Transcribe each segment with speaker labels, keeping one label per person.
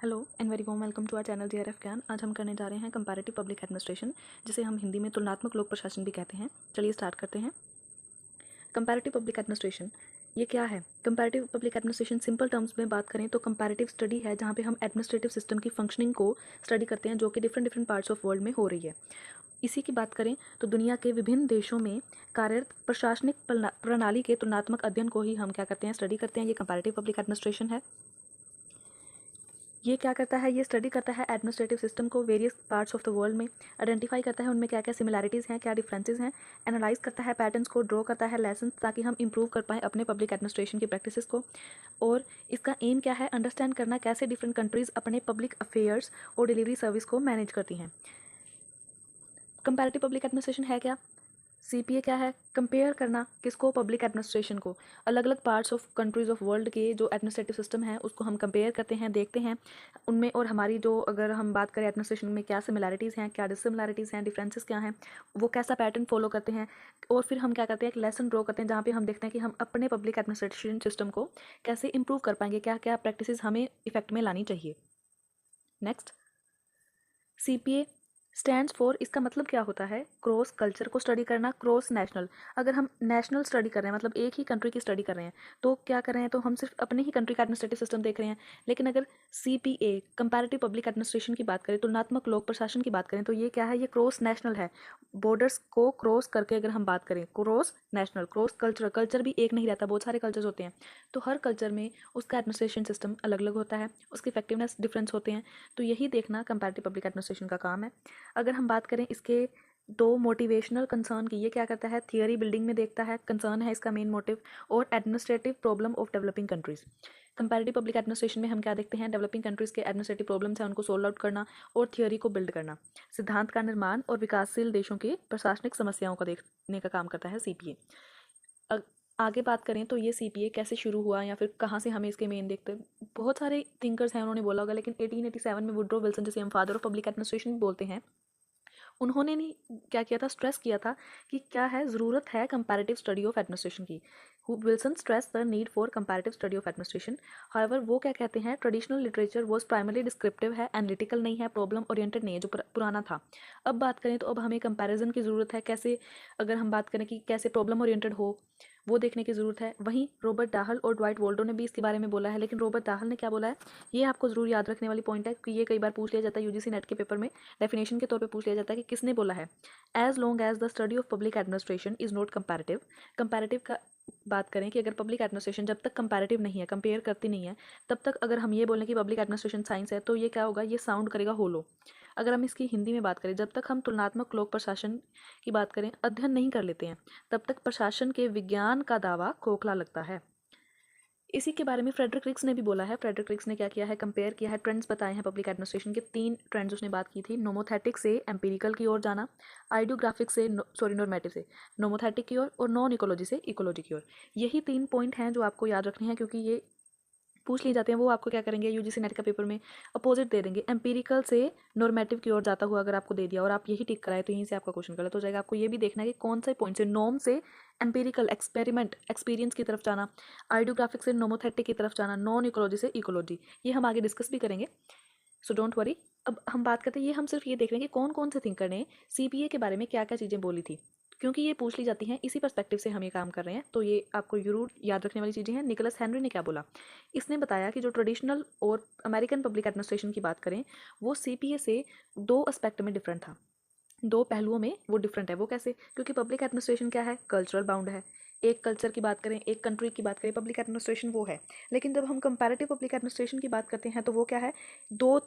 Speaker 1: Hello and very warm welcome to our channel JRF Gyan. आज हम करने जा रहे हैं कंपैरेटिव पब्लिक एडमिनिस्ट्रेशन, जिसे हम हिंदी में तुलनात्मक लोक प्रशासन भी कहते हैं। चलिए स्टार्ट करते हैं। कंपैरेटिव पब्लिक एडमिनिस्ट्रेशन ये क्या है? Comparative public administration simple terms में बात करें तो कंपैरेटिव स्टडी है, जहाँ पे हम एडमिनिस्ट्रेटिव सिस्टम की फंक्शनिंग को स्टडी करते हैं, जो कि different different parts of world में हो रही है। इसी की बात करें तो दुनिया के विभिन्न देशों में कार्यरत प्रशासनिक प्रणाली के तुलनात्मक अध्ययन को ही हम क्या करते हैं, स्टडी करते हैं। ये कंपैरेटिव पब्लिक एडमिनिस्ट्रेशन है। ये क्या करता है? ये स्टडी करता है एडमिनिस्ट्रेटिव सिस्टम को various parts of the world में, आइडेंटिफाई करता है उनमें क्या क्या सिमिलैरिटीज़ हैं, क्या डिफरेंसेस हैं, एनालाइज करता है पैटर्न्स को, ड्रॉ करता है लेसन, ताकि हम इंप्रूव कर पाएँ अपने पब्लिक एडमिनिस्ट्रेशन की प्रैक्टिसेस को। और इसका एम क्या है? अंडरस्टैंड करना कैसे डिफरेंट कंट्रीज़ अपने पब्लिक अफेयर्स और डिलीवरी सर्विस को मैनेज करती हैं। कंपैरेटिव पब्लिक एडमिनिस्ट्रेशन है क्या? सीपीए क्या है? कंपेयर करना किसको? पब्लिक एडमिनिस्ट्रेशन को। अलग अलग parts of countries of world के जो एडमिनिस्ट्रेटिव सिस्टम है उसको हम कंपेयर करते हैं, देखते हैं उनमें और हमारी जो, अगर हम बात करें एडमिनिस्ट्रेशन में क्या सिमिलैरिटीज़ हैं, क्या डिससिमिलैरिटीज़ हैं, डिफरेंसेस क्या हैं, वो कैसा पैटर्न फॉलो करते हैं। और फिर हम क्या करते हैं, एक लेसन ड्रॉ करते हैं, जहाँ पे हम देखते हैं कि हम अपने पब्लिक एडमिनिस्ट्रेशन सिस्टम को कैसे इंप्रूव कर पाएंगे, क्या क्या प्रैक्टिसेस हमें इफेक्ट में लानी चाहिए। नेक्स्ट, सीपीए स्टैंड्स फॉर, इसका मतलब क्या होता है? क्रॉस कल्चर को स्टडी करना, क्रॉस नेशनल। अगर हम नेशनल स्टडी कर रहे हैं, मतलब एक ही कंट्री की स्टडी कर रहे हैं, तो क्या कर रहे हैं, तो हम सिर्फ अपने ही कंट्री का एडमिनिस्ट्रेटिव सिस्टम देख रहे हैं। लेकिन अगर सीपीए कंपैरेटिव पब्लिक एडमिनिस्ट्रेशन की बात करें, तुलनात्मक लोक प्रशासन की बात करें, तो ये क्या है? ये क्रॉस नेशनल है। बॉर्डर्स को क्रॉस करके अगर हम बात करें, cross national, cross culture, culture भी एक नहीं रहता, बहुत सारे कल्चर्स होते हैं, तो हर कल्चर में उसका एडमिनिस्ट्रेशन सिस्टम अलग अलग होता है, उसके इफेक्टिवनेस डिफरेंस होते हैं। तो यही देखना कंपैरेटिव पब्लिक एडमिनिस्ट्रेशन का काम है। अगर हम बात करें इसके दो मोटिवेशनल कंसर्न की, ये क्या करता है? थियरी बिल्डिंग में देखता है, कंसर्न है इसका मेन मोटिव, और administrative problem of developing countries. Comparative public administration में हम क्या देखते हैं? डेवलपिंग कंट्रीज के एडमिनिस्ट्रेटिव प्रॉब्लम्स हैं, उनको सोल्व आउट करना और थियरी को बिल्ड करना, सिद्धांत का निर्माण और विकासशील देशों की प्रशासनिक समस्याओं को देखने का काम करता है सीपीए। आगे बात करें तो ये सीपीए कैसे शुरू हुआ या फिर कहाँ से हमें इसके मेन देखते हैं, बहुत सारे थिंकर्स हैं, उन्होंने बोला होगा, लेकिन 1887 में वुड्रो विल्सन, जिसे हम फादर ऑफ पब्लिक एडमिनिस्ट्रेशन बोलते हैं, उन्होंने नहीं क्या किया था? स्ट्रेस किया था कि क्या है, ज़रूरत है कंपैरेटिव स्टडी ऑफ एडमिनिस्ट्रेशन की। Wilson stress the need for comparative study of administration. However वो क्या कहते हैं, traditional literature was primarily descriptive है, एनालिटिकल नहीं है, प्रॉब्लम ओरिएंटेड नहीं है, जो पुराना था। अब बात करें तो अब हमें कंपैरिजन की ज़रूरत है, कैसे, अगर हम बात करें कि कैसे प्रॉब्लम ओरिएंटेड हो, वो देखने की ज़रूरत है। वहीं रॉबर्ट डाहल और ड्वाइट वोल्डो ने भी इसके बारे में बोला है, लेकिन रॉबर्ट डाहल ने क्या बोला है, ये आपको ज़रूर याद रखने वाली पॉइंट है, क्योंकि ये कई बार पूछ लिया जाता है यूजीसी नेट के पेपर में, डेफिनेशन के तौर पे पूछ लिया जाता है कि किसने बोला है। As long as the study of public administration is not comparative. Comparative का बात करें कि अगर पब्लिक एडमिनिस्ट्रेशन जब तक कंपैरेटिव नहीं है, कंपेयर करती नहीं है, तब तक अगर हम ये बोलें कि पब्लिक एडमिनिस्ट्रेशन साइंस है, तो ये क्या होगा? ये साउंड करेगा होलो। अगर हम इसकी हिंदी में बात करें, जब तक हम तुलनात्मक लोक प्रशासन की बात करें, अध्ययन नहीं कर लेते हैं, तब तक प्रशासन के विज्ञान का दावा खोखला लगता है। इसी के बारे में फ्रेडरिक रिक्स ने भी बोला है। फ्रेडरिक रिक्स ने क्या किया है? कंपेयर किया है, ट्रेंड्स बताए हैं पब्लिक एडमिनिस्ट्रेशन के, 3 ट्रेंड्स उसने बात की थी। नोमोथेटिक से एम्पिरिकल की ओर जाना, आइडियोग्राफिक से नॉर्मेटिव से नोमोथेटिक की ओर, और नॉन इकोलॉजी से इकोलॉजी की ओर। यही 3 पॉइंट हैं जो आपको याद रखने हैं, क्योंकि ये पूछ लिए जाते हैं। वो आपको क्या करेंगे, यूजीसी नेट का पेपर में अपोजिट दे देंगे, एम्पिरिकल से नॉर्मेटिव की ओर जाता हुआ अगर आपको दे दिया और आप यही टिक कराए, तो यहीं से आपका क्वेश्चन गलत हो जाएगा। आपको ये भी देखना है कि कौन से पॉइंट से, नॉर्म से एम्पिरिकल एक्सपेरिमेंट एक्सपीरियंस की तरफ जाना, आइडियोग्राफिक से नोमोथेटिक की तरफ जाना, नॉन इकोलॉजी से इकोलॉजी, ये हम आगे डिस्कस भी करेंगे, सो डोंट वरी। अब हम बात करते हैं, ये हम सिर्फ ये देख रहे हैं कि कौन कौन से थिंकर ने सीपीए के बारे में क्या क्या चीज़ें बोली थी, क्योंकि ये पूछ ली जाती हैं, इसी पर्सपेक्टिव से हम ये काम कर रहे हैं, तो ये आपको जरूर याद रखने वाली चीज़ें हैं। निकोलस हेनरी ने क्या बोला? इसने बताया कि जो ट्रेडिशनल और अमेरिकन पब्लिक एडमिनिस्ट्रेशन की बात करें, वो सीपीए से 2 एस्पेक्ट में डिफरेंट था, 2 पहलुओं में वो डिफरेंट है। वो कैसे? क्योंकि पब्लिक एडमिनिस्ट्रेशन क्या है? कल्चरल बाउंड है। एक कल्चर की बात करें, एक कंट्री की बात करें, पब्लिक एडमिनिस्ट्रेशन वो है। लेकिन जब हम कंपैरेटिव पब्लिक एडमिनिस्ट्रेशन की बात करते हैं, तो वो क्या है? दो,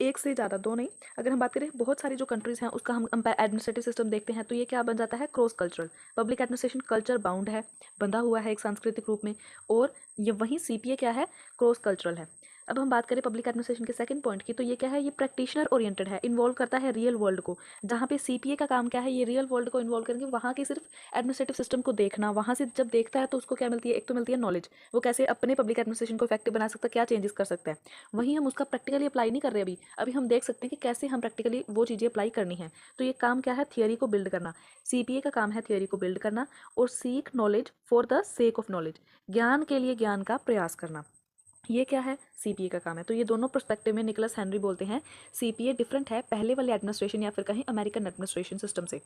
Speaker 1: एक से ज़्यादा, दो नहीं, अगर हम बात करें बहुत सारी जो कंट्रीज़ हैं उसका हम एडमिनिस्ट्रेटिव सिस्टम देखते हैं, तो ये क्या बन जाता है? Cross cultural. Public administration culture bound है, बंधा हुआ है एक सांस्कृतिक रूप में, और ये वहीं सीपीए क्या है? क्रॉस कल्चरल है। अब हम बात करें पब्लिक एडमिनिस्ट्रेशन के सेकंड पॉइंट की, तो ये क्या है? ये प्रैक्टिशनर ओरिएंटेड है, इन्वॉल्व करता है रियल वर्ल्ड को, जहाँ पे सीपीए का काम क्या है? ये रियल वर्ल्ड को इन्वॉल्व करके वहाँ के सिर्फ एडमिनिस्ट्रेटिव सिस्टम को देखना, वहाँ से जब देखता है तो उसको क्या मिलती है? एक तो मिलती है नॉलेज, वो कैसे अपने पब्लिक एडमिनिस्ट्रेशन को इफेक्टिव बना सकता है, क्या चेंजेस कर सकता है। वहीं हम उसका प्रैक्टिकली अप्लाई नहीं कर रहे अभी, अभी हम देख सकते हैं कि कैसे हम प्रैक्टिकली वो चीज़ें अप्लाई करनी है। तो ये काम क्या है? थियरी को बिल्ड करना। सीपीए का काम है थियरी को बिल्ड करना और seek knowledge for the sake of knowledge, ज्ञान के लिए ज्ञान का प्रयास करना। ये क्या है, सीपीए का काम है। तो ये दोनों पर्सपेक्टिव में निकोलस हेनरी बोलते हैं सीपीए डिफरेंट है पहले वाले एडमिनिस्ट्रेशन या फिर कहीं अमेरिकन एडमिनिस्ट्रेशन सिस्टम से।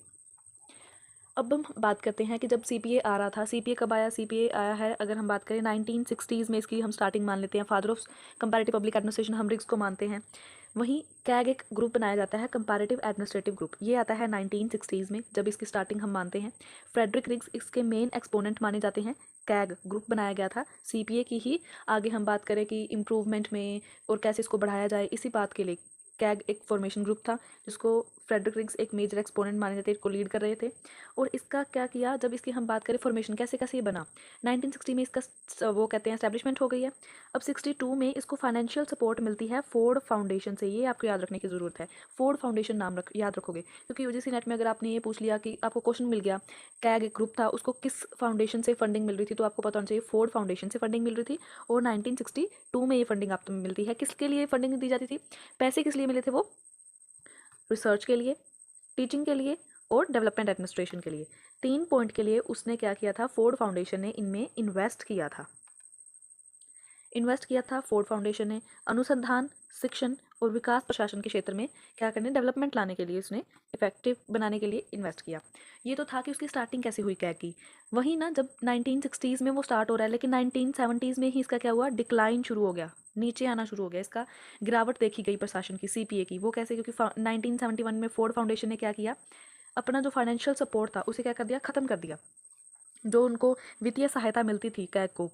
Speaker 1: अब हम बात करते हैं कि जब सीपीए आ रहा था, सीपीए कब आया, सीपीए आया है अगर हम बात करें 1960s में, इसकी हम स्टार्टिंग मान लेते हैं, father of comparative public administration हम रिग्स को मानते हैं। वहीं कैग एक ग्रुप बनाया जाता है, कंपैरेटिव एडमिनिस्ट्रेटिव ग्रुप, ये आता है 1960s में, जब इसकी स्टार्टिंग हम मानते हैं। फ्रेडरिक रिग्स इसके मेन एक्सपोनेंट माने जाते हैं। कैग ग्रुप बनाया गया था सीपीए की ही, आगे हम बात करें कि इम्प्रूवमेंट में और कैसे इसको बढ़ाया जाए, इसी बात के लिए कैग एक फॉर्मेशन ग्रुप था जिसको फ्रेडरिक रिग्स एक मेजर एक्सपोनेंट माने जाते को लीड कर रहे थे। और इसका क्या किया, जब इसकी हम बात करें फॉर्मेशन कैसे कैसे ये बना, 1960 में इसका वो कहते हैं एस्टेब्लिशमेंट हो गई है। अब 62 में इसको फाइनेंशियल सपोर्ट मिलती है फोर्ड फाउंडेशन से, ये आपको याद रखने की ज़रूरत है। फोर्ड फाउंडेशन नाम याद रखोगे, क्योंकि यूजीसी नेट में अगर आपने ये पूछ लिया कि आपको क्वेश्चन मिल गया कैग एक ग्रुप था उसको किस फाउंडेशन से फंडिंग मिल रही थी, तो आपको पता होना चाहिए फोर्ड फाउंडेशन से फंडिंग मिल रही थी। और 1962 में ये फंडिंग आपको मिलती है। किसके लिए फंडिंग दी जाती थी, पैसे किस लिए मिले थे, वो रिसर्च के लिए, टीचिंग के लिए और डेवलपमेंट एडमिनिस्ट्रेशन के लिए। 3 पॉइंट के लिए उसने क्या किया था, फोर्ड फाउंडेशन ने इनमें इन्वेस्ट किया था फोर्ड फाउंडेशन ने अनुसंधान, शिक्षण और विकास प्रशासन के क्षेत्र में क्या करने, डेवलपमेंट लाने के लिए, उसने इफेक्टिव बनाने के लिए इन्वेस्ट किया। ये तो था कि उसकी स्टार्टिंग कैसे हुई कैग की। वहीं ना जब 1960s में वो स्टार्ट हो रहा है, लेकिन 1970s में ही इसका क्या हुआ, डिक्लाइन शुरू हो गया, नीचे आना शुरू हो गया, इसका गिरावट देखी गई प्रशासन की, सीपीए की। वो कैसे, क्योंकि 1971 में फोर्ड फाउंडेशन ने क्या किया, अपना जो फाइनेंशियल सपोर्ट था उसे क्या कर दिया, ख़त्म कर दिया। जो उनको वित्तीय सहायता मिलती थी कैग को,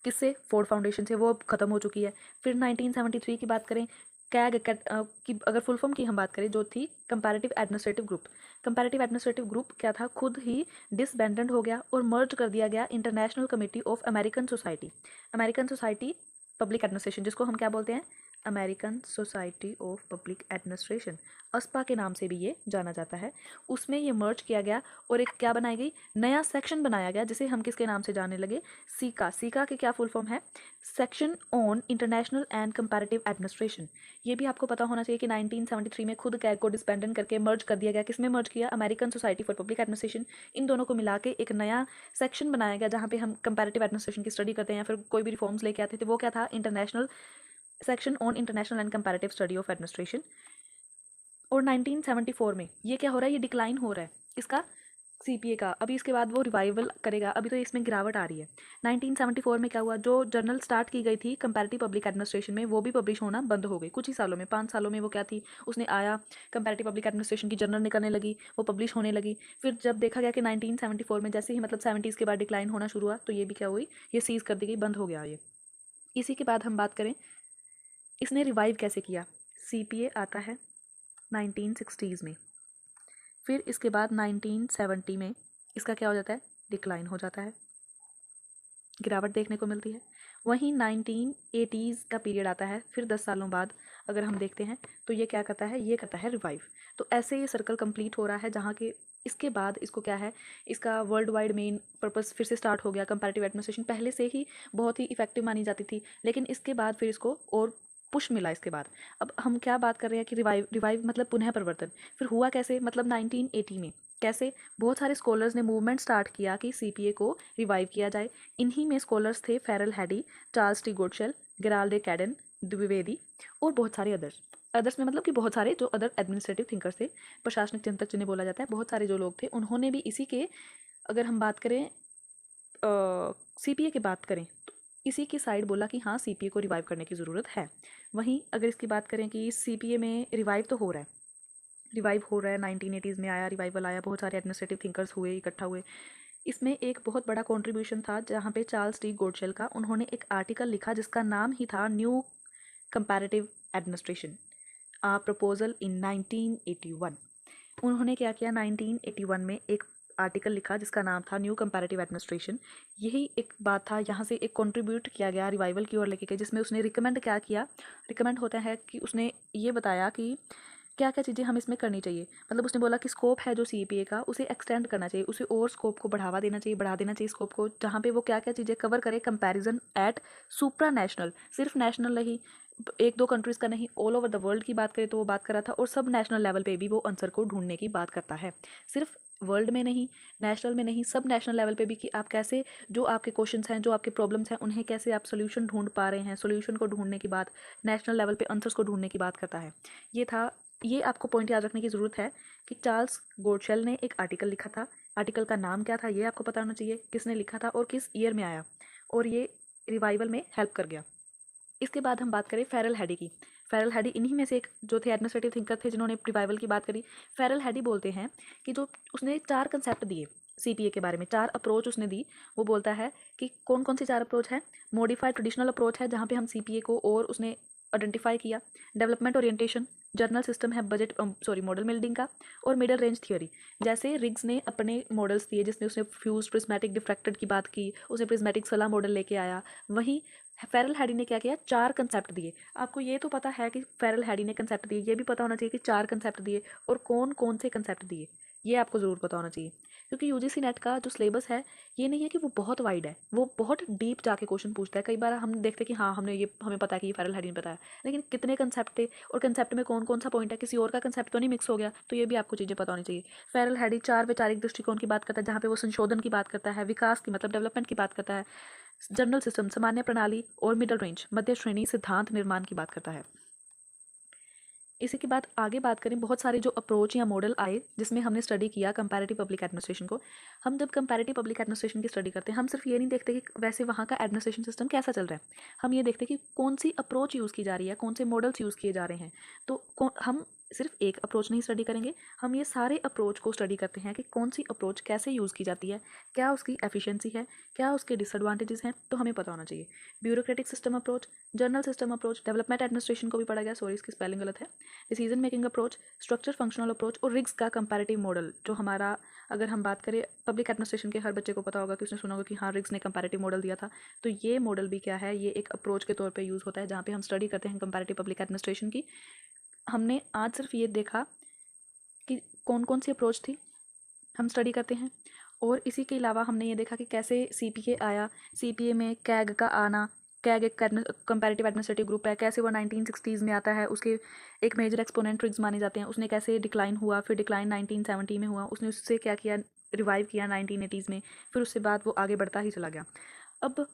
Speaker 1: किससे, फोर्ड फाउंडेशन से, वो अब खत्म हो चुकी है। फिर 1973 की बात करें, कैग की अगर फुल फॉर्म की हम बात करें जो थी comparative administrative group. Comparative administrative group क्या था, खुद ही डिसबैंडेड हो गया और मर्ज कर दिया गया international committee of American society. American society public administration, जिसको हम क्या बोलते हैं, American society of public administration, ASPA के नाम से भी ये जाना जाता है। उसमें ये मर्ज किया गया और एक क्या बनाई गई, नया सेक्शन बनाया गया जिसे हम किसके नाम से जानने लगे, सीका। सीका के क्या फुल फॉर्म है, section on international and comparative administration. ये भी आपको पता होना चाहिए कि 1973 में खुद कैग को डिसबैंडन करके मर्ज कर दिया गया। किसमें मर्ज किया, American society for public administration. इन दोनों को मिला के एक नया सेक्शन बनाया गया जहाँ पे हम कंपैरेटिव एडमिनिस्ट्रेशन की स्टडी करते हैं या फिर कोई भी रिफॉर्म्स लेके आते थे। वो क्या था, international section on international and comparative study of administration. और 1974 में ये क्या हो रहा है, ये डिक्लाइन हो रहा है इसका, सीपीए का। अभी इसके बाद वो रिवाइवल करेगा, अभी तो इसमें गिरावट आ रही है। 1974 में क्या हुआ, जो जर्नल स्टार्ट की गई थी कंपैरेटिव पब्लिक एडमिनिस्ट्रेशन में, वो भी पब्लिश होना बंद हो गई कुछ ही सालों में, 5 सालों में। वो क्या थी, उसने आया, कंपैरेटिव पब्लिक एडमिनिस्ट्रेशन की जर्नल निकलने लगी, वो पब्लिश होने लगी। फिर जब देखा गया कि 1974 में जैसे ही मतलब 70s के बाद डिक्लाइन होना शुरू हुआ, तो ये भी क्या हुई, ये सीज कर दी गई, बंद हो गया ये। इसी के बाद हम बात करें इसने रिवाइव कैसे किया, सीपीए आता है 1960s में। फिर इसके बाद 1970 में इसका क्या हो जाता है, डिक्लाइन हो जाता है, गिरावट देखने को मिलती है। वहीं 1980s का पीरियड आता है, फिर 10 सालों बाद अगर हम देखते हैं तो ये क्या करता है, ये करता है रिवाइव। तो ऐसे ये सर्कल कंप्लीट हो रहा है, जहाँ के इसके बाद इसको क्या है, इसका वर्ल्ड वाइड मेन पर्पस फिर से स्टार्ट हो गया। कंपैरेटिव एडमिनिस्ट्रेशन पहले से ही बहुत ही इफेक्टिव मानी जाती थी, लेकिन इसके बाद फिर इसको और पुश मिला इसके बाद। अब हम क्या बात कर रहे हैं कि रिवाइव, रिवाइव मतलब पुनः प्रवर्तन। फिर हुआ कैसे, मतलब 1980 में कैसे, बहुत सारे स्कॉलर्स ने मूवमेंट स्टार्ट किया कि सीपीए को रिवाइव किया जाए। इन्हीं में स्कॉलर्स थे Ferrel Heady, Charles T Goodsell, Gerald Caiden, Dwivedi और बहुत सारे अदर्स। अदर्स में मतलब कि बहुत सारे जो अदर एडमिनिस्ट्रेटिव थिंकर्स थे, प्रशासनिक चिंतक जिन्हें बोला जाता है, बहुत सारे जो लोग थे, उन्होंने भी इसी के, अगर हम बात करें सीपीए की बात करें तो इसी की साइड बोला कि हाँ सीपीए को रिवाइव करने की ज़रूरत है। वहीं अगर इसकी बात करें कि सीपीए में रिवाइव तो हो रहा है, रिवाइव हो रहा है, 1980s में आया, रिवाइवल आया, बहुत सारे एडमिनिस्ट्रेटिव थिंकर्स हुए, इकट्ठा हुए। इसमें एक बहुत बड़ा कंट्रीब्यूशन था जहाँ पे चार्ल्स डी गोडशेल का, उन्होंने एक आर्टिकल लिखा जिसका नाम ही था न्यू कंपैरेटिव एडमिनिस्ट्रेशन, आ प्रपोजल इन 1981। उन्होंने क्या किया, 1981 में एक आर्टिकल लिखा जिसका नाम था न्यू कंपैरेटिव एडमिनिस्ट्रेशन। यही एक बात था, यहाँ से एक कंट्रीब्यूट किया गया रिवाइवल की ओर लेके गए, जिसमें उसने रिकमेंड क्या किया, रिकमेंड होता है कि उसने ये बताया कि क्या क्या चीज़ें हम इसमें करनी चाहिए। मतलब उसने बोला कि स्कोप है जो सीपीए का, उसे एक्सटेंड करना चाहिए, उसे और स्कोप को बढ़ावा देना चाहिए, बढ़ा देना चाहिए स्कोप को, जहाँ पे वो क्या क्या चीज़ें कवर करे, कंपैरिजन एट सुप्रा नेशनल, सिर्फ नेशनल नहीं, एक दो कंट्रीज़ का नहीं, ऑल ओवर द वर्ल्ड की बात करें तो वो बात कर रहा था, और सब नेशनल लेवल पे भी वो आंसर को ढूंढने की बात करता है। सिर्फ वर्ल्ड में नहीं, नेशनल में नहीं, सब नेशनल लेवल पे भी, कि आप कैसे जो आपके क्वेश्चंस हैं, जो आपके प्रॉब्लम्स हैं, उन्हें कैसे आप सोल्यूशन ढूंढ पा रहे हैं। सोल्यूशन को ढूंढने की बात, नेशनल लेवल पे आंसर्स को ढूंढने की बात करता है। ये आपको पॉइंट याद रखने की ज़रूरत है कि चार्ल्स गोडशेल ने एक आर्टिकल लिखा था। आर्टिकल का नाम क्या था ये आपको पता होना चाहिए, किसने लिखा था और किस ईयर में आया, और ये रिवाइवल में हेल्प कर गया। इसके बाद हम बात करें फेरल हैडी की। फेरल हैडी इन्हीं में से एक जो थे एडमिनिस्ट्रेटिव थिंकर थे जिन्होंने रिवाइवल की बात करी। फेरल हैडी बोलते हैं कि जो उसने 4 कंसेप्ट दिए सीपीए के बारे में, 4 अप्रोच उसने दी। वो बोलता है कि कौन कौन सी 4 अप्रोच है। मॉडिफाइड ट्रेडिशनल अप्रोच है जहाँ पे हम सीपीए को और उसने आइडेंटिफाई किया। डेवलपमेंट ओरिएंटेशन, जर्नल सिस्टम है बजट मॉडल बिल्डिंग का, और मिडल रेंज थियोरी। जैसे रिग्स ने अपने मॉडल्स दिए जिसने उसने फ्यूज प्रिज्मेटिक डिफ्रैक्टेड की बात की, उसने प्रिज्मेटिक सला मॉडल लेके आया। वहीं फेरल हैडी ने क्या किया, 4 कंसेप्ट दिए। आपको ये तो पता है कि फेरल हैडी ने कंसेप्ट दिए, ये भी पता होना चाहिए कि 4 कंसेप्ट दिए और कौन कौन से कंसेप्ट दिए, ये आपको ज़रूर पता होना चाहिए। क्योंकि यूजीसी नेट का जो सिलेबस है ये नहीं है कि वो बहुत वाइड है, वो बहुत डीप जाके क्वेश्चन पूछता है। कई बार हम देखते हैं कि हाँ हमें पता है कि ये फेरल हैडी ने बताया, लेकिन कितने कंसेप्ट थे और कंसेप्ट में कौन कौन सा पॉइंट है, किसी और का कंसेप्ट तो नहीं मिक्स हो गया, तो ये भी आपको चीज़ें पता होनी चाहिए। फेरल हैडी 4 वैचारिक दृष्टिकोण की बात करता है जहाँ पे वो संशोधन की बात करता है, विकास की मतलब डेवलपमेंट की बात करता है, जनरल सिस्टम सामान्य प्रणाली, और मिडल रेंज मध्य श्रेणी सिद्धांत निर्माण की बात करता है। इसी के बाद आगे बात करें, बहुत सारे जो अप्रोच या मॉडल आए जिसमें हमने स्टडी किया कंपैरेटिव पब्लिक एडमिनिस्ट्रेशन को। हम जब कंपैरेटिव पब्लिक एडमिनिस्ट्रेशन की स्टडी करते हैं, हम सिर्फ ये नहीं देखते कि वैसे वहाँ का एडमिनिस्ट्रेशन सिस्टम कैसा चल रहा है, हम ये देखते हैं कि कौन सी अप्रोच यूज़ की जा रही है, कौन से मॉडल्स यूज़ किए जा रहे हैं। तो हम सिर्फ एक अप्रोच नहीं स्टडी करेंगे, हम ये सारे अप्रोच को स्टडी करते हैं कि कौन सी अप्रोच कैसे यूज़ की जाती है, क्या उसकी एफिशिएंसी है, क्या उसके डिसएडवांटेजेस हैं, तो हमें पता होना चाहिए। Bureaucratic system approach, journal system approach, development administration को भी पढ़ा गया, सॉरी इसकी स्पेलिंग गलत है, decision making approach, structure functional approach, और रिग्स का कंपैरेटिव मॉडल। जो हमारा, अगर हम बात करें पब्लिक एडमिनिस्ट्रेशन के, हर बच्चे को पता होगा कि उसने सुना होगा कि हाँ रिग्स ने कंपैरेटिव मॉडल दिया था। तो ये मॉडल भी क्या है, ये एक अप्रोच के तौर पे यूज़ होता है जहाँ पे हम स्टडी करते हैं कंपैरेटिव पब्लिक एडमिनिस्ट्रेशन की। हमने आज सिर्फ ये देखा कि कौन कौन सी अप्रोच थी, हम स्टडी करते हैं, और इसी के अलावा हमने ये देखा कि कैसे सीपीए आया, सीपीए में कैग का आना। कैग एक कंपैरेटिव एडमिनिस्ट्रेटिव ग्रुप है, कैसे वो 1960s में आता है, उसके एक मेजर एक्सपोनेंट रिग्स माने जाते हैं। उसने कैसे डिक्लाइन हुआ, फिर डिक्लाइन 1970 में हुआ, उसने उससे क्या किया, रिवाइव किया 1980s में, फिर उससे बाद वो आगे बढ़ता ही चला गया। अब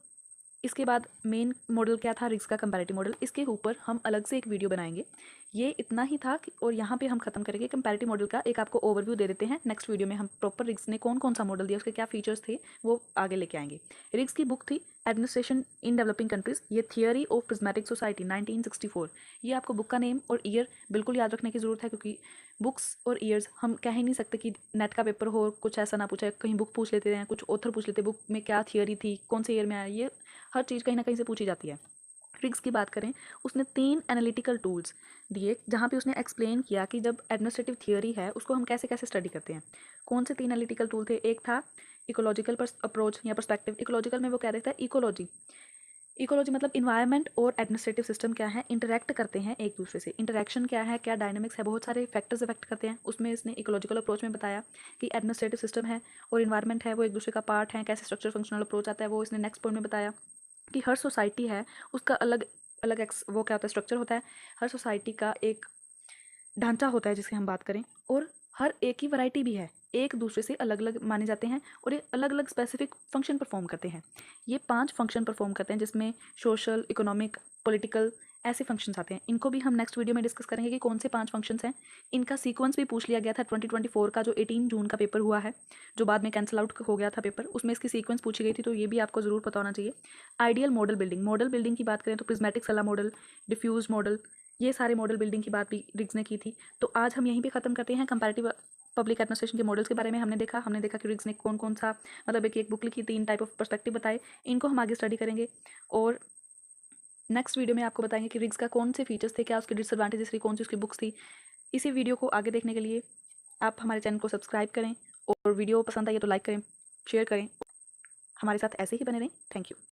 Speaker 1: इसके बाद मेन मॉडल क्या था, रिग्स का कंपैरेटिव मॉडल। इसके ऊपर हम अलग से एक वीडियो बनाएंगे। ये इतना ही था और यहाँ पे हम खत्म करेंगे कंपैरेटिव मॉडल का एक आपको ओवरव्यू दे देते हैं। नेक्स्ट वीडियो में हम प्रॉपर रिग्स ने कौन कौन सा मॉडल दिया, उसके क्या फीचर्स थे, वो आगे लेके आएंगे। रिग्स की बुक थी एडमिनिस्ट्रेशन इन डेवलपिंग कंट्रीज, ये थियरी ऑफ प्रिज्मेटिक सोसाइटी 1964। ये आपको बुक का नेम और ईयर बिल्कुल याद रखने की जरूरत है, क्योंकि बुक्स और ईयर्स हम कह ही नहीं सकते कि नेट का पेपर हो कुछ ऐसा ना पूछा, कहीं बुक पूछ लेते हैं, कुछ ऑथर पूछ लेते हैं, बुक में क्या थियरी थी, कौन से ईयर में आया, ये हर चीज़ कहीं ना कहीं से पूछी जाती है। रिग्स की बात करें, उसने 3 एनालिटिकल टूल्स दिए जहाँ पे उसने एक्सप्लेन किया कि जब एडमिनिस्ट्रेटिव थियोरी है उसको हम कैसे कैसे स्टडी करते हैं। कौन से 3 एनालिटिकल टूल थे, एक था इकोलॉजिकल अप्रोच या पर्सपेक्टिव। इकोलॉजिकल में वो क्या देखता है, इकोलॉजी। इकोलॉजी मतलब इन्वायरमेंट और एडमिनिस्ट्रेटिव सिस्टम क्या है, इंटरेक्ट करते हैं एक दूसरे से, इंटरेक्शन क्या है, क्या डायनामिक्स है, बहुत सारे फैक्टर्स इफेक्ट करते हैं। उसमें इसने इकोलॉजिकल अप्रोच में बताया कि एडमिनिस्ट्रेटिव सिस्टम है और इन्वायरमेंट है वो एक दूसरे का पार्ट है, कैसे स्ट्रक्चर फंक्शनल अप्रोच आता है वो इसने नेक्स्ट पॉइंट में बताया। कि हर सोसाइटी है उसका अलग अलग वो क्या होता है, स्ट्रक्चर होता है, हर सोसाइटी का एक ढांचा होता है जिसकी हम बात करें, और हर एक ही वैरायटी भी है, एक दूसरे से अलग अलग माने जाते हैं और ये अलग अलग स्पेसिफिक फंक्शन परफॉर्म करते हैं। ये 5 फंक्शन परफॉर्म करते हैं जिसमें सोशल, इकोनॉमिक, पॉलिटिकल ऐसे फंक्शंस आते हैं। इनको भी हम नेक्स्ट वीडियो में डिस्कस करेंगे कि कौन से 5 फंक्शंस हैं। इनका सीक्वेंस भी पूछ लिया गया था 2024 का जो 18 जून का पेपर हुआ है, जो बाद में कैंसिल आउट हो गया था पेपर, उसमें इसकी सीक्वेंस पूछी गई थी, तो ये भी आपको ज़रूर पता होना चाहिए। Ideal model building, model building की बात करें तो प्रिज्मेटिक सला मॉडल, डिफ्यूज मॉडल, ये सारे मॉडल बिल्डिंग की बात भी रिग्स ने की थी। तो आज हम यहीं पे ख़त्म करते हैं। कंपैरेटिव पब्लिक एडमिनिस्ट्रेशन के मॉडल्स के बारे में हमने देखा कि रिग्स ने कौन कौन सा मतलब एक बुक लिखी, 3 टाइप ऑफ पर्सपेक्टिव बताए, इनको हम आगे स्टडी करेंगे। और नेक्स्ट वीडियो में आपको बताएंगे कि रिग्स का कौन से फीचर्स थे, क्या उसके डिसएडवांटेजेस थी, कौन सी उसकी बुक्स थी। इसी वीडियो को आगे देखने के लिए आप हमारे चैनल को सब्सक्राइब करें और वीडियो पसंद आई तो लाइक करें, शेयर करें, हमारे साथ ऐसे ही बने रहें। Thank you.